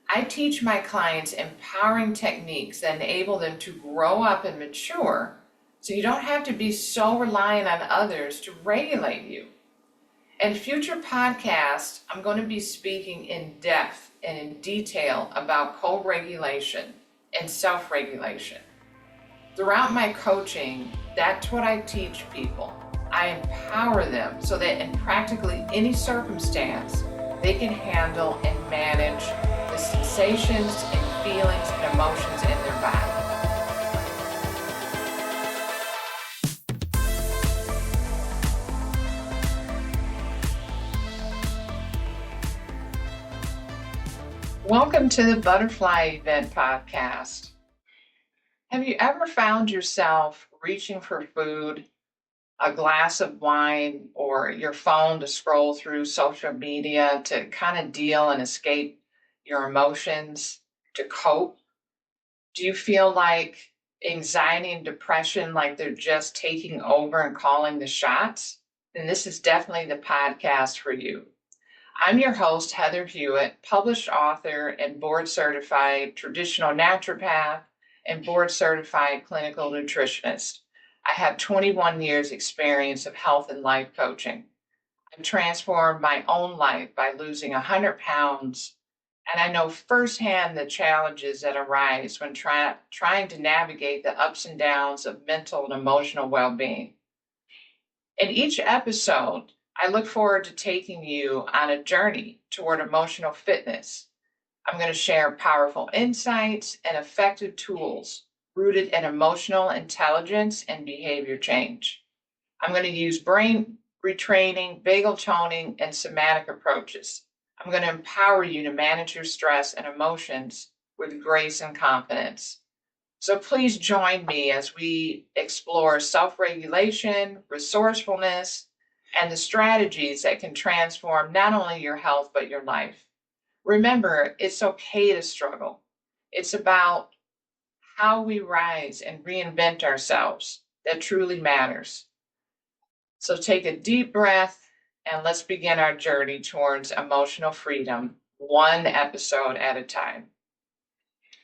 I teach my clients empowering techniques that enable them to grow up and mature so you don't have to be so reliant on others to regulate you. In future podcasts, I'm going to be speaking in depth and in detail about co-regulation and self-regulation. Throughout my coaching, that's what I teach people. I empower them so that in practically any circumstance, they can handle and manage the sensations and feelings and emotions in their body. Welcome to the Butterfly Event Podcast. Have you ever found yourself reaching for food, a glass of wine, or your phone to scroll through social media to kind of deal and escape your emotions, to cope? Do you feel like anxiety and depression, like they're just taking over and calling the shots? Then this is definitely the podcast for you. I'm your host, Heather Hewett, published author and board certified traditional naturopath and board certified clinical nutritionist. I have 21 years experience of health and life coaching. I've transformed my own life by losing 100 pounds, and I know firsthand the challenges that arise when trying to navigate the ups and downs of mental and emotional well-being. In each episode, I look forward to taking you on a journey toward emotional fitness. I'm going to share powerful insights and effective tools rooted in emotional intelligence and behavior change. I'm going to use brain retraining, vagal toning, and somatic approaches. I'm going to empower you to manage your stress and emotions with grace and confidence. So please join me as we explore self-regulation, resourcefulness, and the strategies that can transform not only your health, but your life. Remember, it's okay to struggle. It's about how we rise and reinvent ourselves that truly matters. So take a deep breath and let's begin our journey towards emotional freedom, one episode at a time.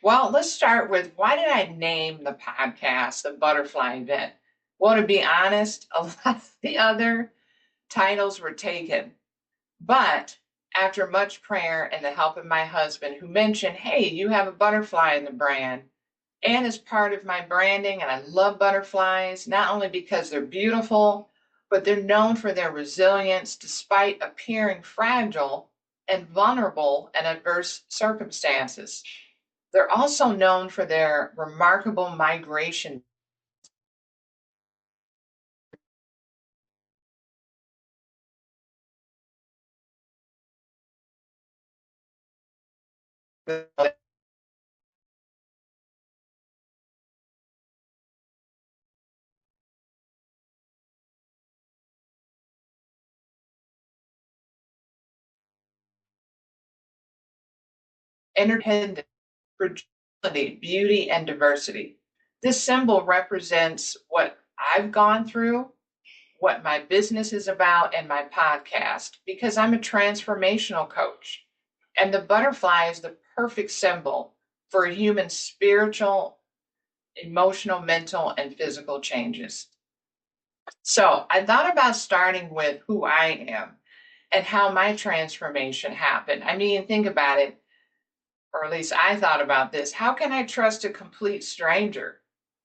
Well, let's start with, why did I name the podcast the Butterfly Event? Well, to be honest, a lot of the other titles were taken. But after much prayer and the help of my husband, who mentioned, hey, you have a butterfly in the brand, and as part of my branding, and I love butterflies, not only because they're beautiful, but they're known for their resilience despite appearing fragile and vulnerable in adverse circumstances. They're also known for their remarkable migration. Interdependent, fragility, beauty, and diversity. This symbol represents what I've gone through, what my business is about, and my podcast, because I'm a transformational coach. And the butterfly is the perfect symbol for a human's spiritual, emotional, mental, and physical changes. So I thought about starting with who I am and how my transformation happened. I mean, think about it, or at least I thought about this. How can I trust a complete stranger?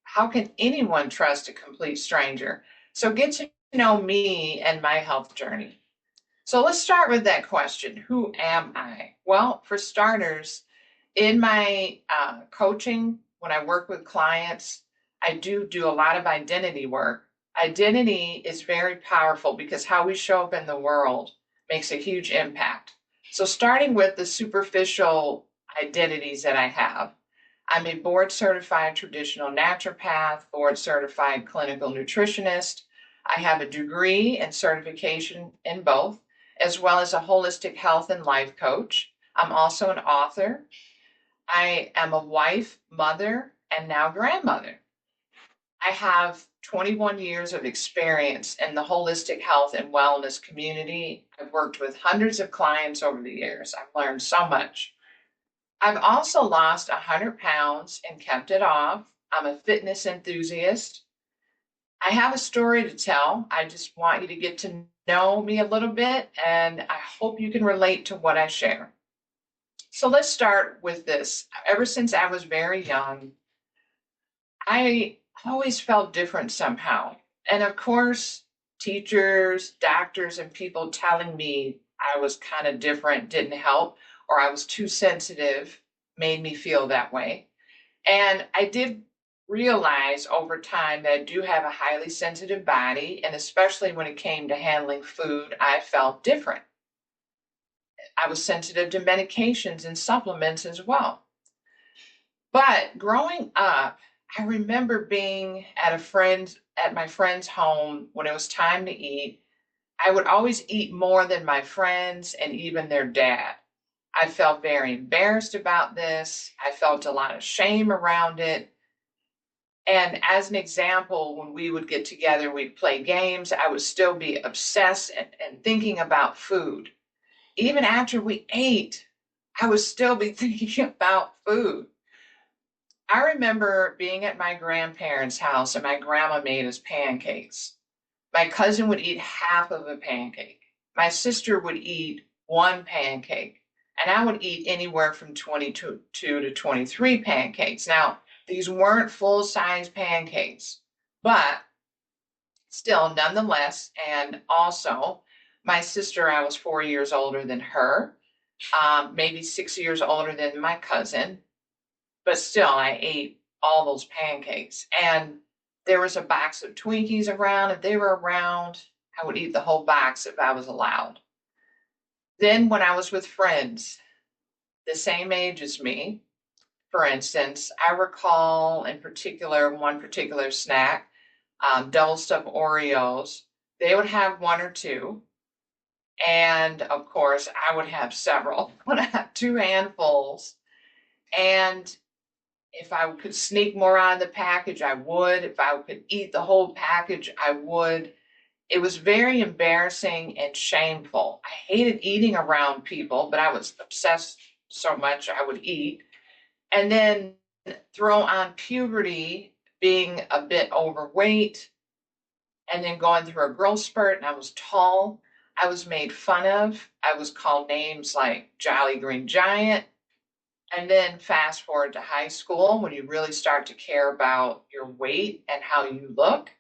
How can anyone trust a complete stranger? So get to know me and my health journey. So let's start with that question. Who am I? Well, for starters, in my coaching, when I work with clients, I do a lot of identity work. Identity is very powerful because how we show up in the world makes a huge impact. So starting with the superficial identities that I have, I'm a board certified traditional naturopath, board certified clinical nutritionist. I have a degree and certification in both, as well as a holistic health and life coach. I'm also an author. I am a wife, mother, and now grandmother. I have 21 years of experience in the holistic health and wellness community. I've worked with hundreds of clients over the years. I've learned so much. I've also lost 100 pounds and kept it off. I'm a fitness enthusiast. I have a story to tell. I just want you to get to know me a little bit, and I hope you can relate to what I share. So let's start with this. Ever since I was very young, I always felt different somehow. And of course, teachers, doctors, and people telling me I was kind of different didn't help, or I was too sensitive made me feel that way. And I did realize over time that I do have a highly sensitive body, and especially when it came to handling food, I felt different. I was sensitive to medications and supplements as well. But growing up, I remember being at my friend's home when it was time to eat. I would always eat more than my friends and even their dad. I felt very embarrassed about this. I felt a lot of shame around it. And as an example, when we would get together, we'd play games, I would still be obsessed and thinking about food. Even after we ate, I would still be thinking about food. I remember being at my grandparents' house and my grandma made us pancakes. My cousin would eat half of a pancake. My sister would eat one pancake, and I would eat anywhere from 22 to 23 pancakes. Now, these weren't full-size pancakes, but still, nonetheless, and also, my sister, I was 4 years older than her, maybe 6 years older than my cousin, but still, I ate all those pancakes. And there was a box of Twinkies around. If they were around, I would eat the whole box if I was allowed. Then, when I was with friends, the same age as me, for instance, I recall in particular one particular snack, double stuffed Oreos. They would have one or two. And of course, I would have several. I would have two handfuls. And if I could sneak more out of the package, I would. If I could eat the whole package, I would. It was very embarrassing and shameful. I hated eating around people, but I was obsessed so much I would eat. And then throw on puberty, being a bit overweight, and then going through a growth spurt, and I was tall. I was made fun of. I was called names like Jolly Green Giant. And then fast forward to high school when you really start to care about your weight and how you look.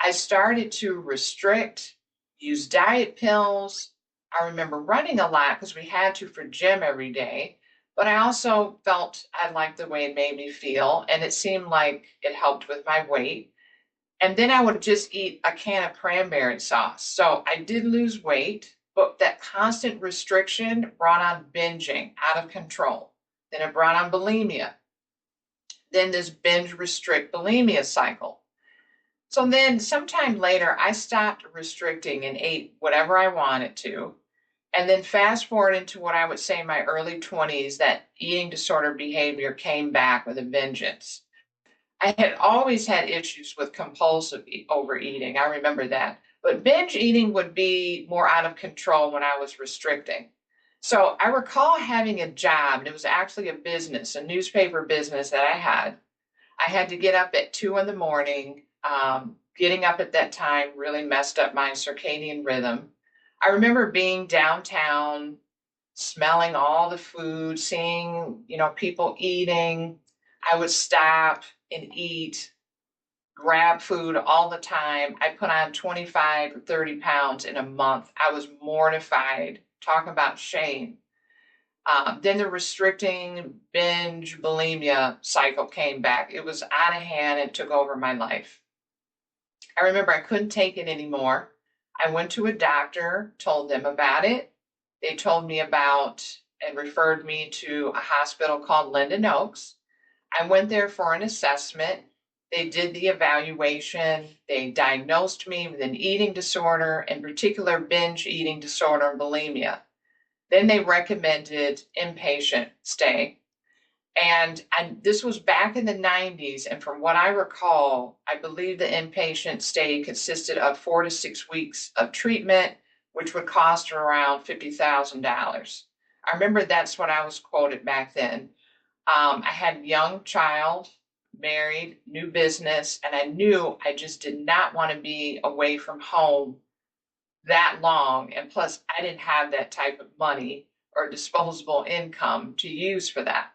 I started to restrict, use diet pills. I remember running a lot because we had to for gym every day, but I also felt I liked the way it made me feel, and it seemed like it helped with my weight. And then I would just eat a can of cranberry sauce. So I did lose weight, but that constant restriction brought on binging out of control. Then it brought on bulimia. Then this binge restrict bulimia cycle. So then sometime later, I stopped restricting and ate whatever I wanted to. And then fast forward into what I would say my early 20s, that eating disorder behavior came back with a vengeance. I had always had issues with compulsive overeating. I remember that. But binge eating would be more out of control when I was restricting. So I recall having a job, and it was actually a business, a newspaper business that I had. I had to get up at 2 in the morning. Getting up at that time really messed up my circadian rhythm. I remember being downtown, smelling all the food, seeing, people eating. I would stop and eat, grab food all the time. I put on 25 or 30 pounds in a month. I was mortified. Talk about shame. Then the restricting binge bulimia cycle came back. It was out of hand and took over my life. I remember I couldn't take it anymore. I went to a doctor, told them about it. They told me about and referred me to a hospital called Linden Oaks. I went there for an assessment. They did the evaluation. They diagnosed me with an eating disorder, in particular binge eating disorder and bulimia. Then they recommended inpatient stay. And this was back in the 90s. And from what I recall, I believe the inpatient stay consisted of 4 to 6 weeks of treatment, which would cost around $50,000. I remember that's what I was quoted back then. I had a young child, married, new business, and I knew I just did not want to be away from home that long. And plus, I didn't have that type of money or disposable income to use for that.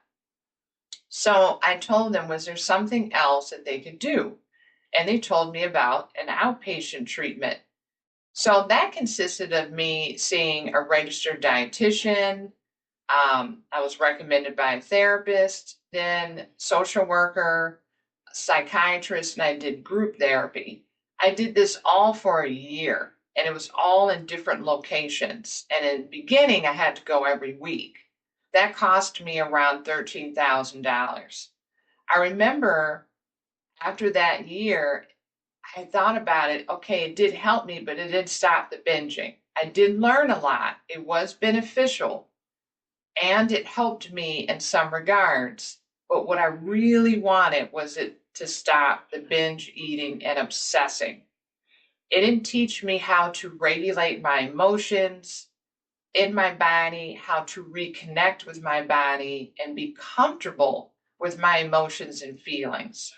So I told them, was there something else that they could do? And they told me about an outpatient treatment. So that consisted of me seeing a registered dietitian. I was recommended by a therapist, then social worker, psychiatrist, and I did group therapy. I did this all for a year, and it was all in different locations. And in the beginning, I had to go every week. That cost me around $13,000. I remember after that year, I thought about it. Okay, it did help me, but it did stop the binging. I did learn a lot. It was beneficial and it helped me in some regards. But what I really wanted was it to stop the binge eating and obsessing. It didn't teach me how to regulate my emotions in my body, how to reconnect with my body and be comfortable with my emotions and feelings.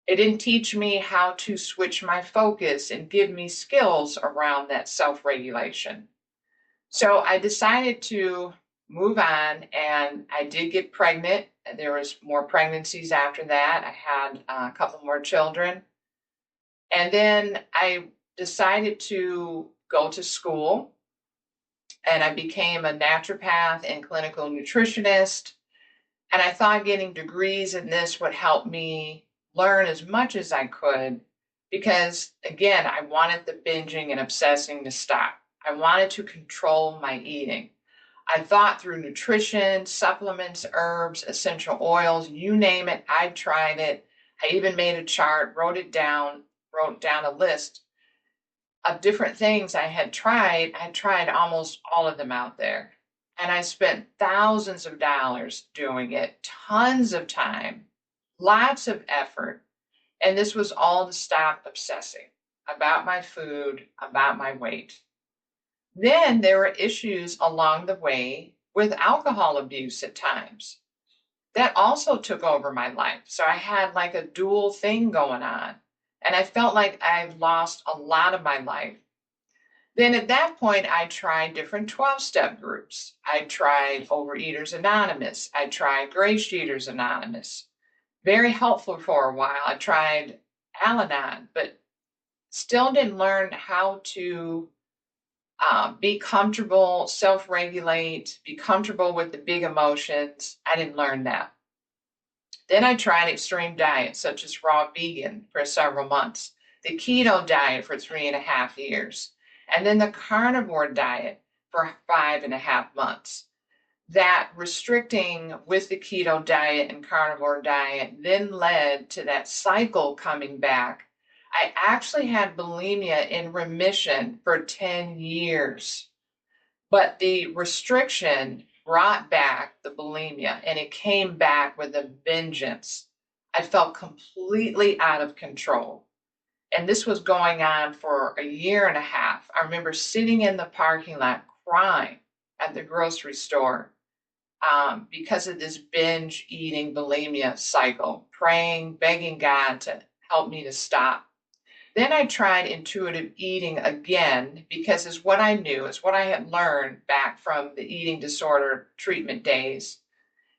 It didn't teach me how to switch my focus and give me skills around that self-regulation. So I decided to move on, and I did get pregnant. There was more pregnancies after that. I had a couple more children. And then I decided to go to school, and I became a naturopath and clinical nutritionist. And I thought getting degrees in this would help me learn as much as I could because, again, I wanted the binging and obsessing to stop. I wanted to control my eating. I thought through nutrition, supplements, herbs, essential oils, you name it, I tried it. I even made a chart, wrote down a list of different things I had tried. I tried almost all of them out there. And I spent thousands of dollars doing it, tons of time, lots of effort. And this was all to stop obsessing about my food, about my weight. Then there were issues along the way with alcohol abuse at times. That also took over my life. So I had like a dual thing going on. And I felt like I've lost a lot of my life. Then at that point, I tried different 12-step groups. I tried Overeaters Anonymous. I tried Grace Eaters Anonymous. Very helpful for a while. I tried Al-Anon, but still didn't learn how to be comfortable, self-regulate, be comfortable with the big emotions. I didn't learn that. Then I tried extreme diets such as raw vegan for several months, the keto diet for 3.5 years, and then the carnivore diet for 5.5 months. That restricting with the keto diet and carnivore diet then led to that cycle coming back. I actually had bulimia in remission for 10 years, but the restriction brought back the bulimia and it came back with a vengeance. I felt completely out of control. And this was going on for 1.5 years. I remember sitting in the parking lot crying at the grocery store because of this binge eating bulimia cycle, praying, begging God to help me to stop. Then I tried intuitive eating again because it's what I knew, it's what I had learned back from the eating disorder treatment days.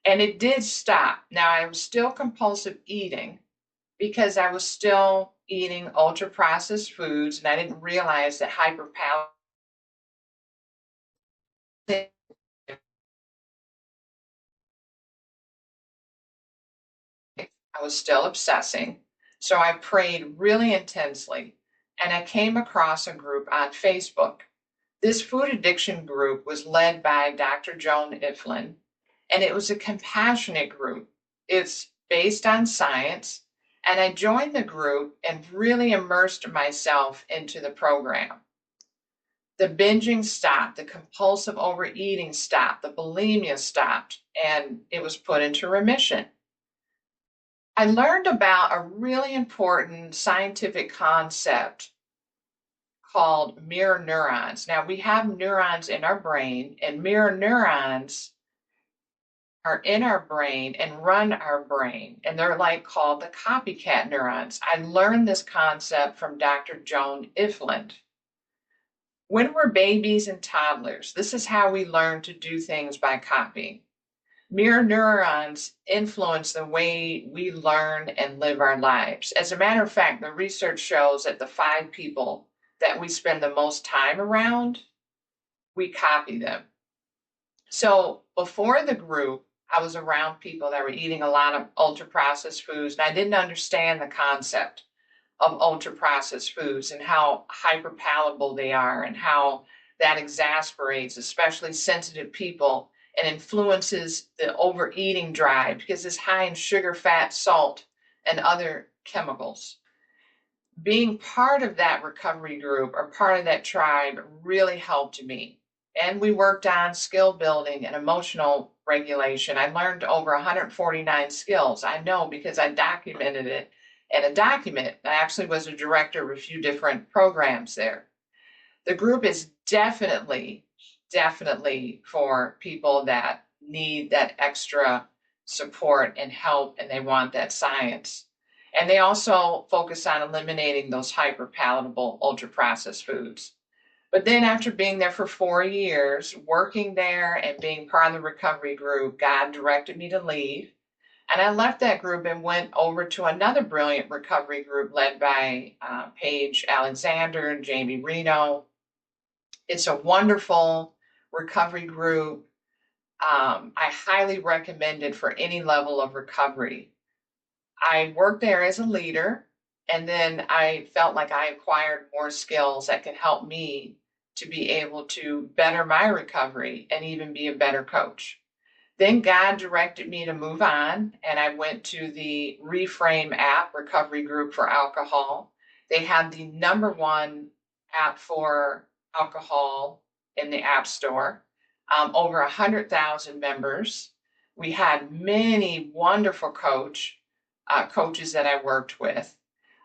And it did stop. Now I was still compulsive eating because I was still eating ultra processed foods and I didn't realize that hyperpalating. I was still obsessing. So I prayed really intensely and I came across a group on Facebook. This food addiction group was led by Dr. Joan Iflin, and it was a compassionate group. It's based on science, and I joined the group and really immersed myself into the program. The binging stopped, the compulsive overeating stopped, the bulimia stopped, and it was put into remission. I learned about a really important scientific concept called mirror neurons. Now, we have neurons in our brain, and mirror neurons are in our brain and run our brain, and they're like called the copycat neurons. I learned this concept from Dr. Joan Ifland. When we're babies and toddlers, this is how we learn to do things, by copying. Mirror neurons influence the way we learn and live our lives. As a matter of fact, the research shows that the 5 people that we spend the most time around, we copy them. So before the group, I was around people that were eating a lot of ultra-processed foods, and I didn't understand the concept of ultra-processed foods and how hyperpalatable they are and how that exasperates, especially sensitive people, and influences the overeating drive because it's high in sugar, fat, salt, and other chemicals. Being part of that recovery group or part of that tribe really helped me. And we worked on skill building and emotional regulation. I learned over 149 skills. I know because I documented it in a document. I actually was a director of a few different programs there. The group is definitely for people that need that extra support and help, and they want that science. And they also focus on eliminating those hyperpalatable ultra-processed foods. But then after being there for 4 years, working there and being part of the recovery group, God directed me to leave. And I left that group and went over to another brilliant recovery group led by Paige Alexander and Jamie Reno. It's a wonderful recovery group. I highly recommend it for any level of recovery. I worked there as a leader, and then I felt like I acquired more skills that could help me to be able to better my recovery and even be a better coach. Then God directed me to move on, and I went to the Reframe app recovery group for alcohol. They have the #1 app for alcohol in the App Store, over 100,000 members. We had many wonderful coaches that I worked with.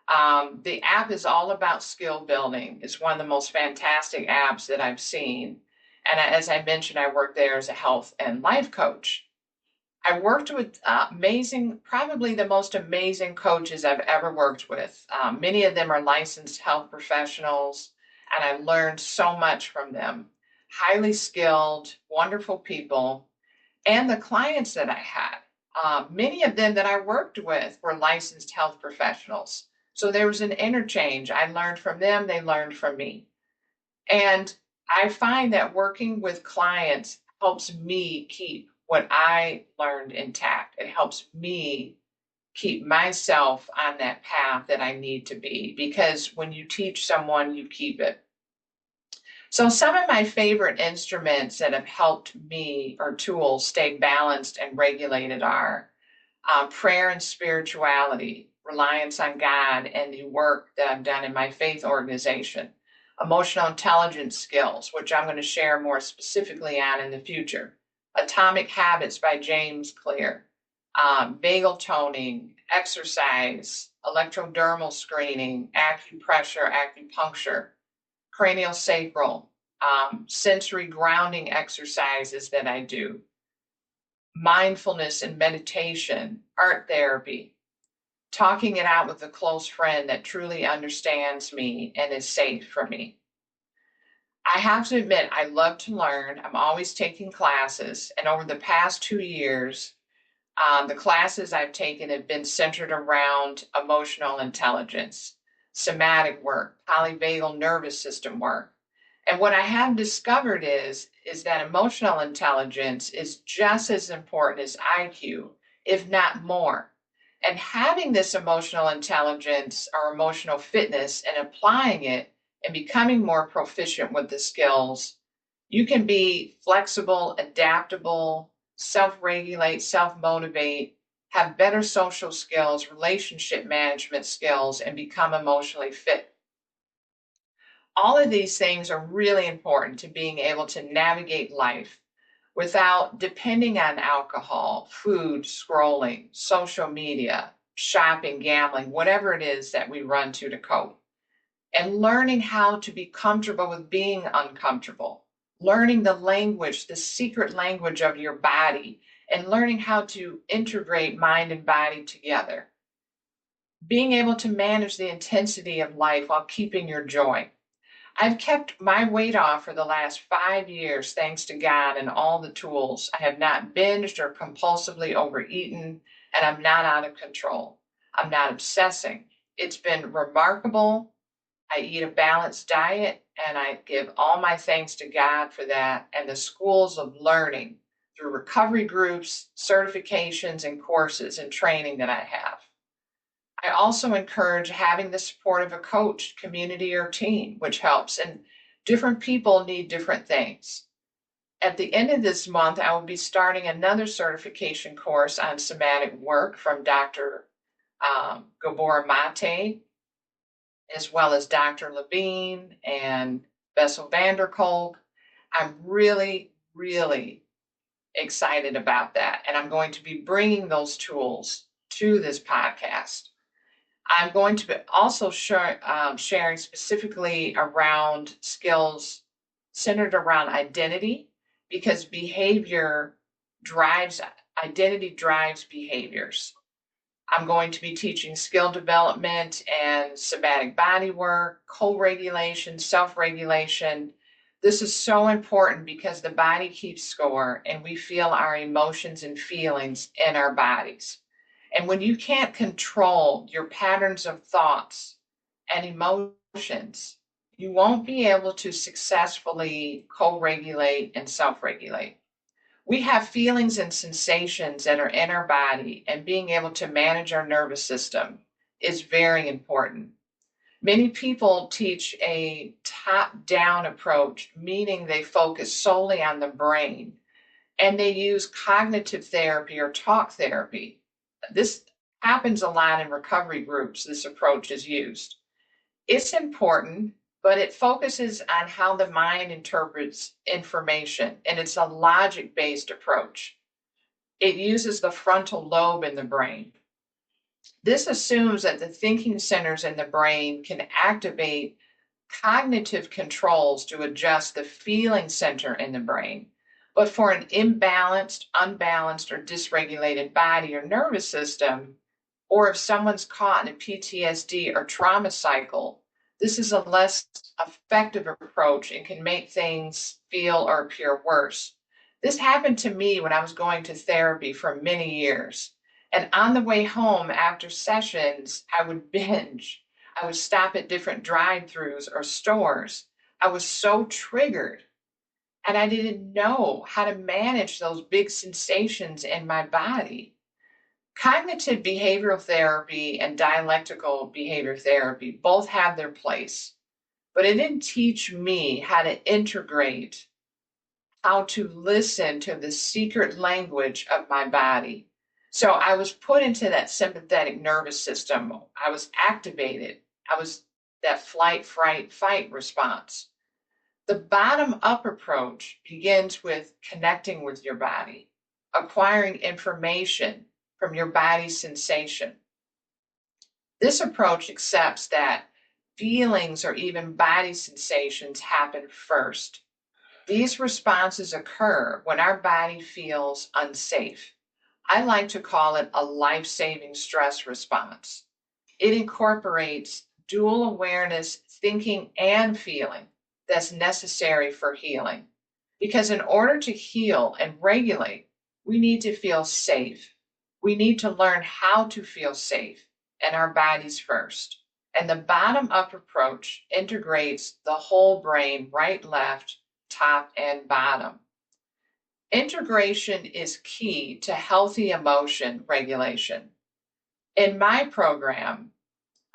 The app is all about skill building. It's one of the most fantastic apps that I've seen. And as I mentioned, I worked there as a health and life coach. I worked with probably the most amazing coaches I've ever worked with. Many of them are licensed health professionals, and I learned so much from them. Highly skilled, wonderful people. And the clients that I had, many of them that I worked with were licensed health professionals. So there was an interchange. I learned from them, they learned from me. And I find that working with clients helps me keep what I learned intact. It helps me keep myself on that path that I need to be, because when you teach someone, you keep it. So some of my favorite instruments that have helped me, or tools, stay balanced and regulated are prayer and spirituality, reliance on God, and the work that I've done in my faith organization. Emotional intelligence skills, which I'm going to share more specifically on in the future. Atomic Habits by James Clear. Vagal toning, exercise, electrodermal screening, acupressure, acupuncture, cranial sacral, sensory grounding exercises that I do, mindfulness and meditation, art therapy, talking it out with a close friend that truly understands me and is safe for me. I have to admit, I love to learn. I'm always taking classes, and over the past 2 years, the classes I've taken have been centered around emotional intelligence, somatic work, polyvagal nervous system work. And what I have discovered is that emotional intelligence is just as important as IQ, if not more. And having this emotional intelligence or emotional fitness and applying it and becoming more proficient with the skills, you can be flexible, adaptable, self-regulate, self-motivate, have better social skills, relationship management skills, and become emotionally fit. All of these things are really important to being able to navigate life without depending on alcohol, food, scrolling, social media, shopping, gambling, whatever it is that we run to cope. and learning how to be comfortable with being uncomfortable, learning the language, the secret language of your body, and learning how to integrate mind and body together. Being able to manage the intensity of life while keeping your joy. I've kept my weight off for the last 5 years, thanks to God and all the tools. I have not binged or compulsively overeaten, and I'm not out of control. I'm not obsessing. It's been remarkable. I eat a balanced diet, and I give all my thanks to God for that and the schools of learning through recovery groups, certifications, and courses and training that I have. I also encourage having the support of a coach, community, or team, which helps. And different people need different things. At the end of this month, I will be starting another certification course on somatic work from Dr. Gabor Mate, as well as Dr. Levine and Bessel van der Kolk. I'm really, really excited about that. And I'm going to be bringing those tools to this podcast. I'm going to be also sharing specifically around skills centered around identity, because identity drives behaviors. I'm going to be teaching skill development and somatic body work, co-regulation, self-regulation. This is so important because the body keeps score and we feel our emotions and feelings in our bodies. And when you can't control your patterns of thoughts and emotions, you won't be able to successfully co-regulate and self-regulate. We have feelings and sensations that are in our body, and being able to manage our nervous system is very important. Many people teach a top-down approach, meaning they focus solely on the brain, and they use cognitive therapy or talk therapy. This happens a lot in recovery groups. This approach is used. It's important, but it focuses on how the mind interprets information, and it's a logic-based approach. It uses the frontal lobe in the brain. This assumes that the thinking centers in the brain can activate cognitive controls to adjust the feeling center in the brain. But for an imbalanced, unbalanced, or dysregulated body or nervous system, or if someone's caught in a PTSD or trauma cycle, this is a less effective approach and can make things feel or appear worse. This happened to me when I was going to therapy for many years. And on the way home after sessions, I would binge. I would stop at different drive-throughs or stores. I was so triggered, and I didn't know how to manage those big sensations in my body. Cognitive behavioral therapy and dialectical behavior therapy both have their place, but it didn't teach me how to integrate, how to listen to the secret language of my body. So I was put into that sympathetic nervous system. I was activated. I was that flight, fright, fight response. The bottom-up approach begins with connecting with your body, acquiring information from your body's sensation. This approach accepts that feelings or even body sensations happen first. These responses occur when our body feels unsafe. I like to call it a life-saving stress response. It incorporates dual awareness, thinking and feeling that's necessary for healing. Because in order to heal and regulate, we need to feel safe. We need to learn how to feel safe in our bodies first. And the bottom-up approach integrates the whole brain, right, left, top, and bottom. Integration is key to healthy emotion regulation. In my program,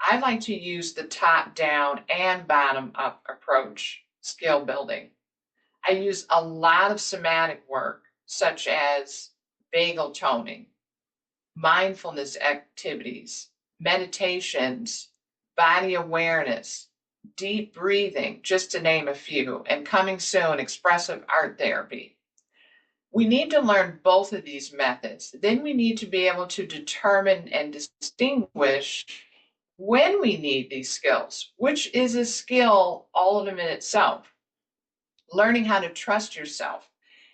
I like to use the top-down and bottom-up approach, skill building. I use a lot of somatic work, such as vagal toning, mindfulness activities, meditations, body awareness, deep breathing, just to name a few, and coming soon, expressive art therapy. We need to learn both of these methods. Then we need to be able to determine and distinguish when we need these skills, which is a skill all of them in itself. Learning how to trust yourself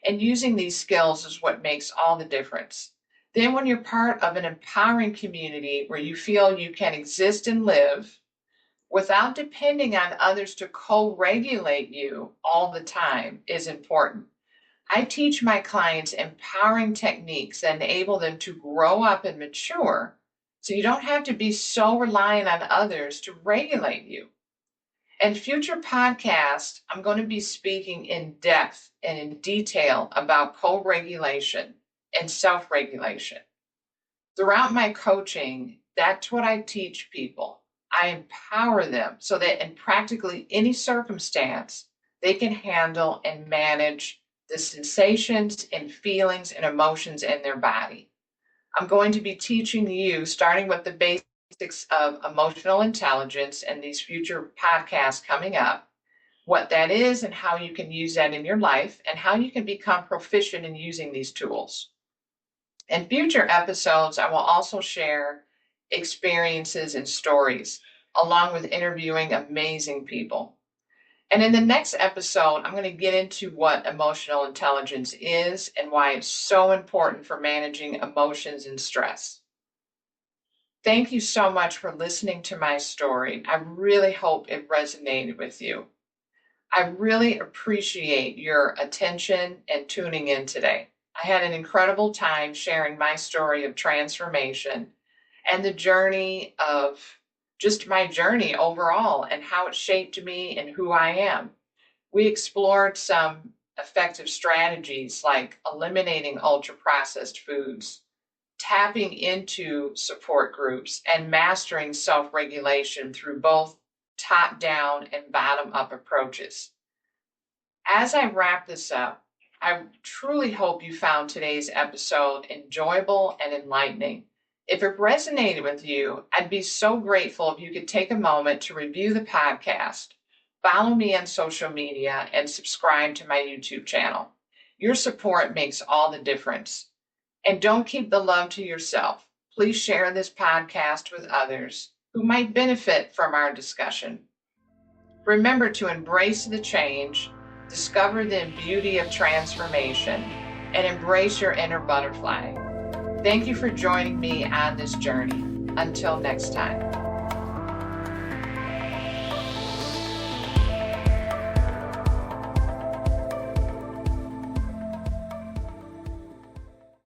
and using these skills is what makes all the difference. Then when you're part of an empowering community where you feel you can exist and live without depending on others to co-regulate you all the time is important. I teach my clients empowering techniques that enable them to grow up and mature so you don't have to be so reliant on others to regulate you. In future podcasts, I'm going to be speaking in depth and in detail about co-regulation and self-regulation. Throughout my coaching, that's what I teach people. I empower them so that in practically any circumstance, they can handle and manage the sensations and feelings and emotions in their body. I'm going to be teaching you, starting with the basics of emotional intelligence and these future podcasts coming up, what that is and how you can use that in your life and how you can become proficient in using these tools. In future episodes, I will also share experiences and stories, along with interviewing amazing people. And in the next episode, I'm going to get into what emotional intelligence is and why it's so important for managing emotions and stress. Thank you so much for listening to my story. I really hope it resonated with you. I really appreciate your attention and tuning in today. I had an incredible time sharing my story of transformation and the journey of just my journey overall and how it shaped me and who I am. We explored some effective strategies like eliminating ultra-processed foods, tapping into support groups, and mastering self-regulation through both top-down and bottom-up approaches. As I wrap this up, I truly hope you found today's episode enjoyable and enlightening. If it resonated with you, I'd be so grateful if you could take a moment to review the podcast, follow me on social media, and subscribe to my YouTube channel. Your support makes all the difference. And don't keep the love to yourself. Please share this podcast with others who might benefit from our discussion. Remember to embrace the change, discover the beauty of transformation, and embrace your inner butterfly. Thank you for joining me on this journey. Until next time.